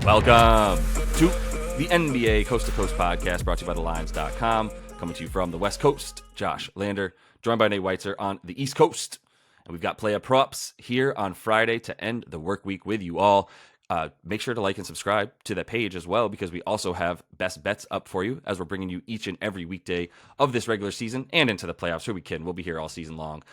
Welcome to the NBA Coast to Coast podcast brought to you by thelines.com. Coming to you from the West Coast, Josh Lander, joined by Nate Weitzer on the East Coast. And we've got player props here on Friday to end the work week with you all. Make sure to like and subscribe to that page as well, because we also have best bets up for you as we're bringing you each and every weekday of this regular season and into the playoffs. Sure, we can. We'll be here all season long.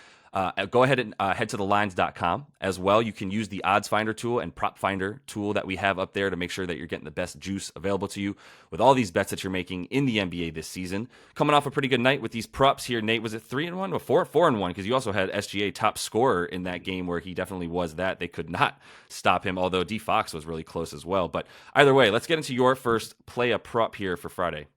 Go ahead and head to thelines.com as well. You can use the odds finder tool and prop finder tool that we have up there to make sure that you're getting the best juice available to you with all these bets that you're making in the NBA this season. Coming off a pretty good night with these props here, Nate. Was it 3-1 or 4-1? Because you also had SGA top scorer in that game where he definitely was that. They could not stop him, although D Fox was really close as well. But either way, let's get into your first play a prop here for Friday.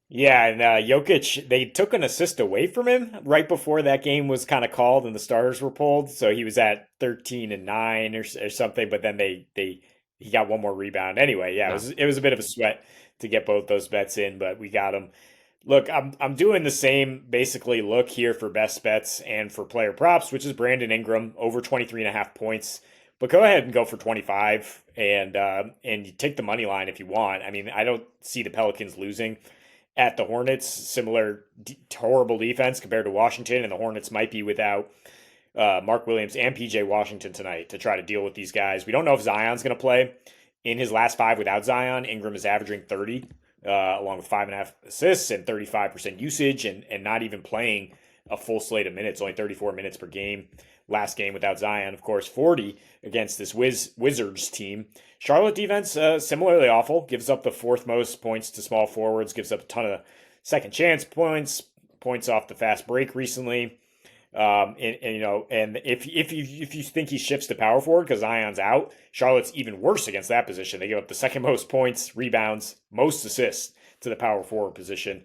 Yeah, and Jokic, they took an assist away from him right before that game was kind of called and the starters were pulled. So he was at 13 and 9 or something, but then he got one more rebound. Anyway, yeah, it was a bit of a sweat to get both those bets in, but we got them. Look, I'm doing the same basically look here for best bets and for player props, which is Brandon Ingram over 23.5 points. But go ahead and go for 25 and you take the money line if you want. I mean, I don't see the Pelicans losing at the Hornets. Similar horrible defense compared to Washington, and the Hornets might be without Mark Williams and PJ Washington tonight to try to deal with these guys. We don't know if Zion's going to play. In his last 5 without Zion, Ingram is averaging 30, along with 5.5 assists and 35% usage, and not even playing a full slate of minutes, only 34 minutes per game. Last game without Zion, of course, 40 against this Wizards team. Charlotte defense, similarly awful, gives up the 4th most points to small forwards, gives up a ton of second chance points off the fast break recently. And if you think he shifts to power forward because Zion's out, Charlotte's even worse against that position. They give up the 2nd most points, rebounds, most assists to the power forward position.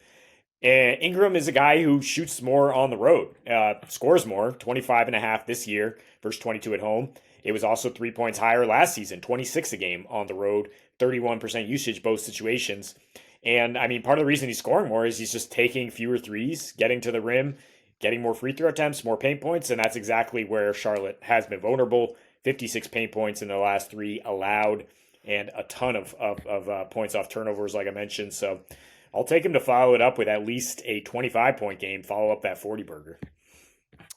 And Ingram is a guy who shoots more on the road, scores more, 25.5 this year versus 22 at home. It was also 3 points higher last season, 26 a game on the road, 31% usage, both situations. And I mean, part of the reason he's scoring more is he's just taking fewer threes, getting to the rim, getting more free throw attempts, more paint points. And that's exactly where Charlotte has been vulnerable. 56 paint points in the last 3 allowed, and a ton of points off turnovers, like I mentioned. So I'll take him to follow it up with at least a 25-point game, follow up that 40-burger.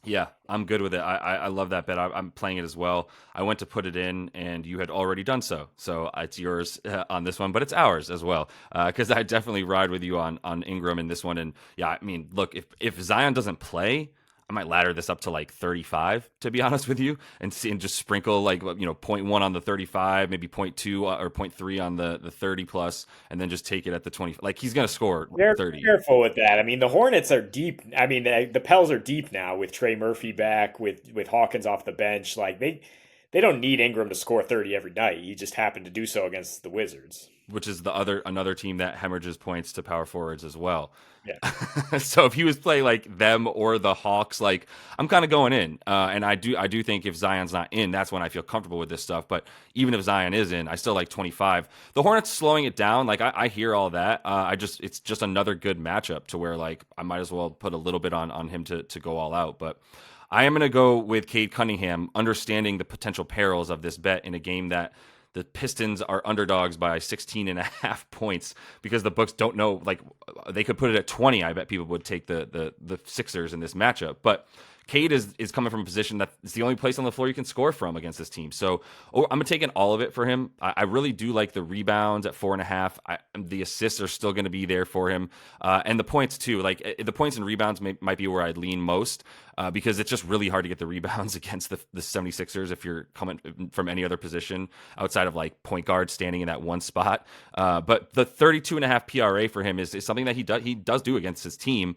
Yeah, I'm good with it. I love that bet. I'm playing it as well. I went to put it in, and you had already done so. So it's yours on this one, but it's ours as well, because I definitely ride with you on Ingram in this one. And yeah, I mean, look, if Zion doesn't play, I might ladder this up to like 35, to be honest with you, and just sprinkle like 0.1 on the 35, maybe 0.2 or 0.3 on the 30 plus, and then just take it at the 20. Like he's gonna score 30. Careful with that. I mean, the Hornets are deep. I mean, the Pels are deep now with Trey Murphy back, with Hawkins off the bench. Like they don't need Ingram to score 30 every night. He just happened to do so against the Wizards, which is another team that hemorrhages points to power forwards as well. Yeah. So if he was playing like them or the Hawks, like I'm kind of going in, and I do think if Zion's not in, that's when I feel comfortable with this stuff. But even if Zion is in, I still like 25. The Hornets slowing it down, like I hear all that. It's just another good matchup to where like I might as well put a little bit on him to go all out. But I am going to go with Cade Cunningham, understanding the potential perils of this bet in a game that the Pistons are underdogs by 16.5 points, because the books don't know, like they could put it at 20. I bet people would take the Sixers in this matchup. But Cade is coming from a position that it's the only place on the floor you can score from against this team. So I'm going to take in all of it for him. I really do like the rebounds at 4.5. The assists are still going to be there for him. And the points too. Like the points and rebounds might be where I'd lean most, because it's just really hard to get the rebounds against the 76ers if you're coming from any other position outside of like point guard standing in that one spot. But the 32.5 PRA for him is something that he does do against his team.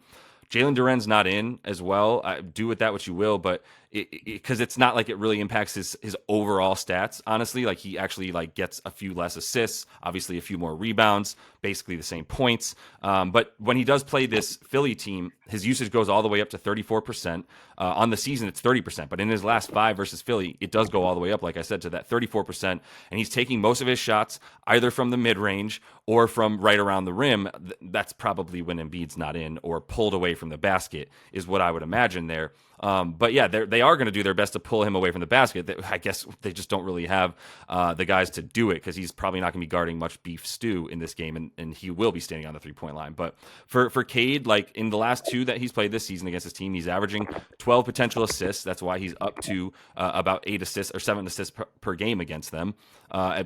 Jalen Duren's not in as well. Do with that what you will, but because it's not like it really impacts his overall stats. Honestly, like he actually like gets a few less assists, obviously a few more rebounds, basically the same points. But when he does play this Philly team, his usage goes all the way up to 34%. On the season, it's 30%, but in his last 5 versus Philly, it does go all the way up, like I said, to that 34%. And he's taking most of his shots either from the mid range or from right around the rim, that's probably when Embiid's not in or pulled away from the basket is what I would imagine there. But yeah, they are going to do their best to pull him away from the basket. I guess they just don't really have the guys to do it because he's probably not going to be guarding much beef stew in this game, and he will be standing on the 3-point line. But for Cade, like in the last 2 that he's played this season against his team, he's averaging 12 potential assists. That's why he's up to about 8 assists or 7 assists per game against them,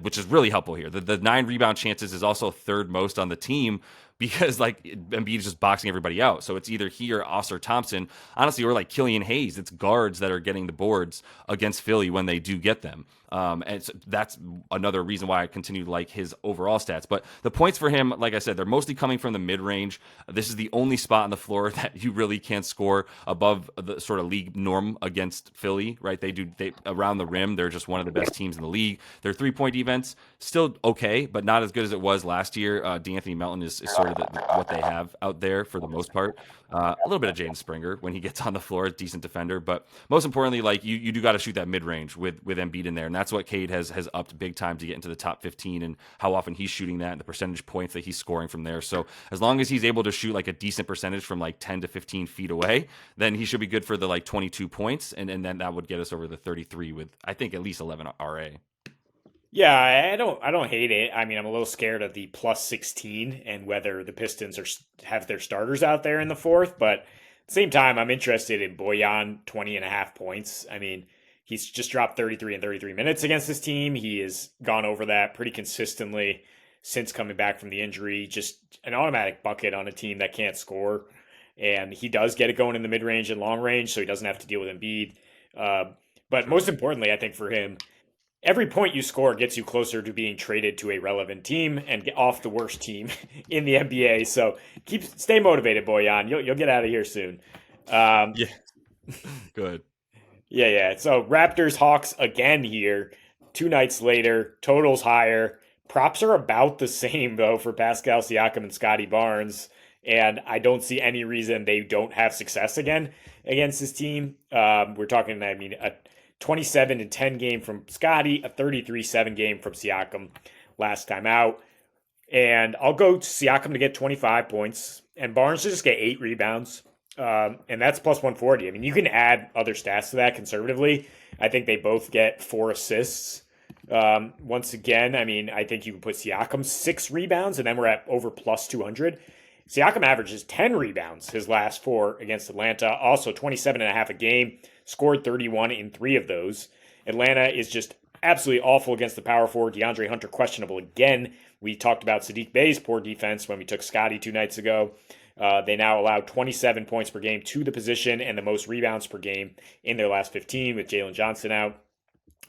which is really helpful here. The 9 rebound chances is also third most on the team, because like Embiid is just boxing everybody out. So it's either he or Oscar Thompson, honestly, or like Killian Hayes. It's guards that are getting the boards against Philly when they do get them. And so that's another reason why I continue to like his overall stats. But the points for him, like I said, they're mostly coming from the mid-range. This is the only spot on the floor that you really can't score above the sort of league norm against Philly, right? They around the rim, they're just one of the best teams in the league. Their 3-point defense, still okay, but not as good as it was last year. D'Anthony Melton is sort of what they have out there for the most part. A little bit of Jaden Springer when he gets on the floor, decent defender, but most importantly, like you do got to shoot that mid range with Embiid in there, and that's what Cade has upped big time to get into the top 15, and how often he's shooting that, and the percentage points that he's scoring from there. So as long as he's able to shoot like a decent percentage from like 10 to 15 feet away, then he should be good for the like 22 points, and then that would get us over the 33 with I think at least 11 RA. Yeah, I don't hate it. I mean, I'm a little scared of the plus 16 and whether the Pistons have their starters out there in the fourth, but at the same time, I'm interested in Bojan 20 and a half points. I mean, he's just dropped 33 and 33 minutes against his team. He has gone over that pretty consistently since coming back from the injury. Just an automatic bucket on a team that can't score. And he does get it going in the mid range and long range, so he doesn't have to deal with Embiid. But most importantly, I think for him, every point you score gets you closer to being traded to a relevant team and get off the worst team in the NBA. So stay motivated, Boyan. You'll get out of here soon. Yeah, good. Yeah. So Raptors Hawks again here. 2 nights later, totals higher. Props are about the same though for Pascal Siakam and Scotty Barnes, and I don't see any reason they don't have success again against this team. We're talking, I mean, a 27-10 game from Scotty, a 33-7 game from Siakam last time out. And I'll go to Siakam to get 25 points and Barnes to just get 8 rebounds. And that's plus 140. I mean, you can add other stats to that conservatively. I think they both get 4 assists. Once again, I mean, I think you can put Siakam 6 rebounds, and then we're at over plus 200. Siakam averages 10 rebounds his last 4 against Atlanta, also 27 and a half a game, scored 31 in 3 of those. Atlanta is just absolutely awful against the power forward. DeAndre Hunter questionable again. We talked about Sadiq Bey's poor defense when we took Scotty 2 nights ago. They now allow 27 points per game to the position and the most rebounds per game in their last 15 with Jalen Johnson out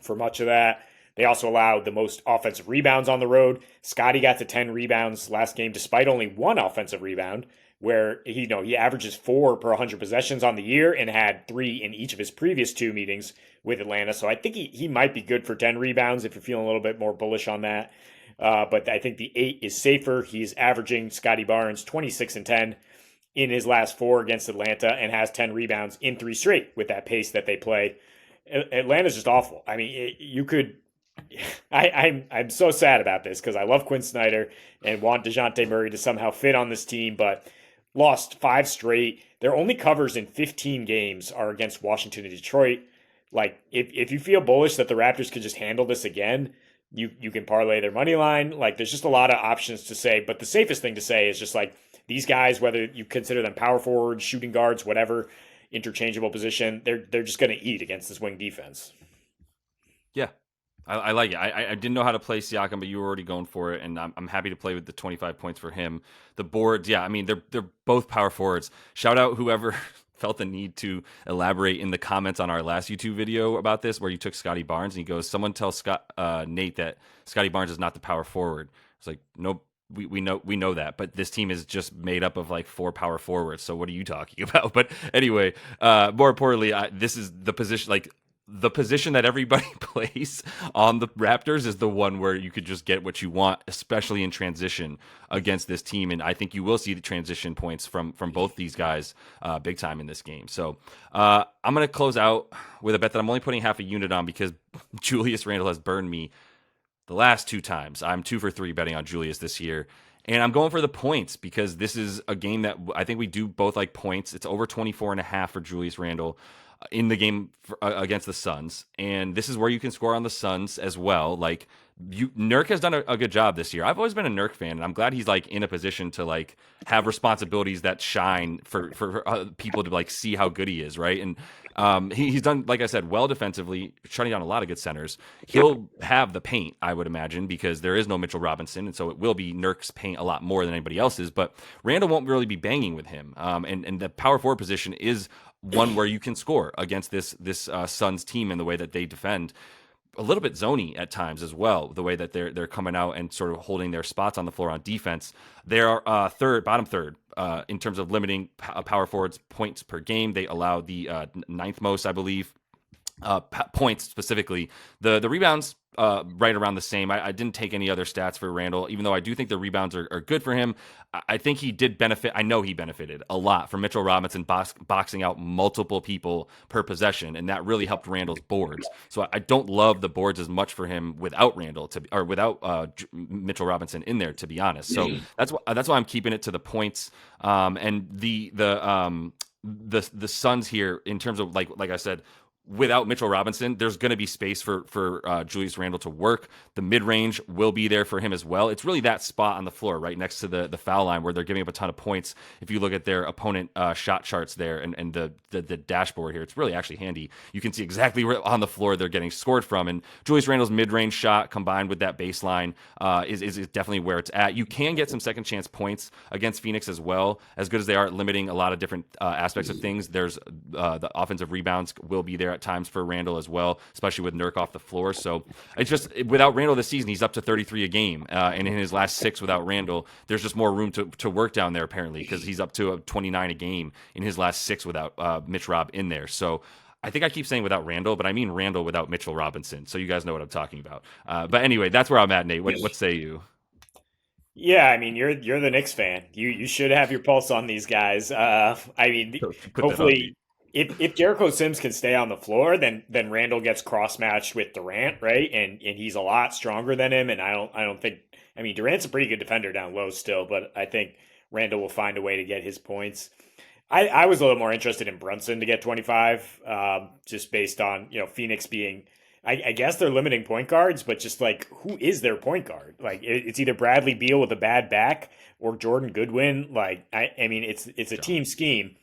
for much of that. They also allowed the most offensive rebounds on the road. Scotty got to 10 rebounds last game despite only 1 offensive rebound, where he averages 4 per 100 possessions on the year and had 3 in each of his previous 2 meetings with Atlanta. So I think he might be good for 10 rebounds if you're feeling a little bit more bullish on that. But I think the 8 is safer. He's averaging, Scotty Barnes, 26 and 10 in his last 4 against Atlanta and has 10 rebounds in 3 straight with that pace that they play. Atlanta's just awful. I mean, you could... I'm so sad about this because I love Quinn Snyder and want DeJounte Murray to somehow fit on this team, but lost 5 straight. Their only covers in 15 games are against Washington and Detroit. Like, if you feel bullish that the Raptors could just handle this again, you can parlay their money line. Like, there's just a lot of options to say, but the safest thing to say is just like these guys, whether you consider them power forwards, shooting guards, whatever interchangeable position, they're just going to eat against this wing defense. Yeah. I like it. I didn't know how to play Siakam, but you were already going for it, and I'm happy to play with the 25 points for him. The boards, yeah, I mean, they're both power forwards. Shout out whoever felt the need to elaborate in the comments on our last YouTube video about this, where you took Scotty Barnes, and he goes, someone tell Nate that Scotty Barnes is not the power forward. It's like, nope. We know that, but this team is just made up of like 4 power forwards. So what are you talking about? But anyway, more importantly, this is the position, like the position that everybody plays on the Raptors is the one where you could just get what you want, especially in transition against this team. And I think you will see the transition points from both these guys big time in this game. So I'm going to close out with a bet that I'm only putting half a unit on because Julius Randle has burned me The last 2 times, I'm 2 for 3 betting on Julius this year. And I'm going for the points because this is a game that I think we do both like points. It's over 24.5 for Julius Randle in the game against the Suns. And this is where you can score on the Suns as well. Like, Nurk has done a good job this year. I've always been a Nurk fan, and I'm glad he's like in a position to like have responsibilities that shine for people to like see how good he is, right? And he's done, like I said, well defensively, shutting down a lot of good centers. He'll have the paint, I would imagine, because there is no Mitchell Robinson, and so it will be Nurk's paint a lot more than anybody else's. But Randall won't really be banging with him, and the power forward position is one where you can score against this Suns team in the way that they defend. A little bit zony at times as well, the way that they're coming out and sort of holding their spots on the floor on defense. They're bottom third in terms of limiting power forwards points per game. They allow the ninth most, I believe, points specifically. The rebounds right around the same. I didn't take any other stats for Randall, even though I do think the rebounds are good for him. I think he did benefit. I know he benefited a lot from Mitchell Robinson boxing out multiple people per possession, and that really helped Randall's boards. So I don't love the boards as much for him without Randall or without Mitchell Robinson in there, to be honest. So that's why I'm keeping it to the points. And the Suns here, in terms of like I said, without Mitchell Robinson, there's going to be space for Julius Randle to work. The mid-range will be there for him as well. It's really that spot on the floor right next to the foul line where they're giving up a ton of points. If you look at their opponent shot charts there and the dashboard here, it's really actually handy. You can see exactly where on the floor they're getting scored from. And Julius Randle's mid-range shot combined with that baseline is definitely where it's at. You can get some second chance points against Phoenix as well. As good as they are at limiting a lot of different aspects of things, there's the offensive rebounds will be there at times for Randle as well, especially with Nurk off the floor. So it's just, without Randle this season, he's up to 33 a game. And in his last 6 without Randle, there's just more room to work down there, apparently, because he's up to 29 a game in his last 6 without Mitch Rob in there. So I think I keep saying without Randle, but I mean Randle without Mitchell Robinson. So you guys know what I'm talking about. But anyway, that's where I'm at, Nate. What say you? Yeah, I mean you're the Knicks fan. You should have your pulse on these guys. I mean, Put that on me. hopefully if Jericho Sims can stay on the floor, then Randall gets cross matched with Durant, right? And he's a lot stronger than him. And I don't think, I mean, Durant's a pretty good defender down low still, but I think Randall will find a way to get his points. I was a little more interested in Brunson to get 25, just based on, Phoenix being, I guess they're limiting point guards, but just like, who is their point guard? Like, it's either Bradley Beal with a bad back or Jordan Goodwin. Like, I mean, it's a team scheme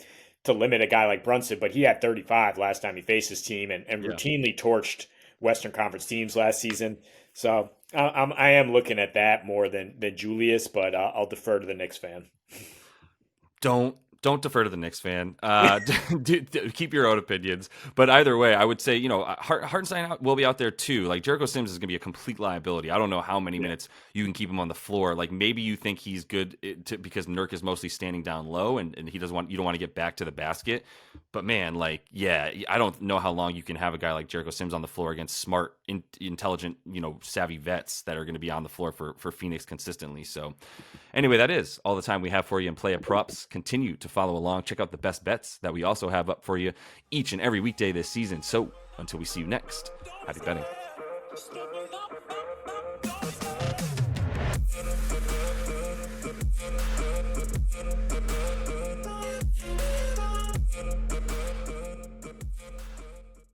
to limit a guy like Brunson, but he had 35 last time he faced his team and routinely torched Western Conference teams last season. So I am looking at that more than Julius, but I'll defer to the Knicks fan. Don't defer to the Knicks fan. Keep your own opinions. But either way, I would say, Hartenstein will be out there too. Like, Jericho Sims is going to be a complete liability. I don't know how many minutes you can keep him on the floor. Like, maybe you think he's good because Nurk is mostly standing down low and you don't want to get back to the basket. But man, like, yeah, I don't know how long you can have a guy like Jericho Sims on the floor against smart, intelligent, savvy vets that are going to be on the floor for Phoenix consistently. So anyway, that is all the time we have for you in Play It Props. Continue to follow along. Check out the best bets that we also have up for you each and every weekday this season. So until we see you next, happy betting.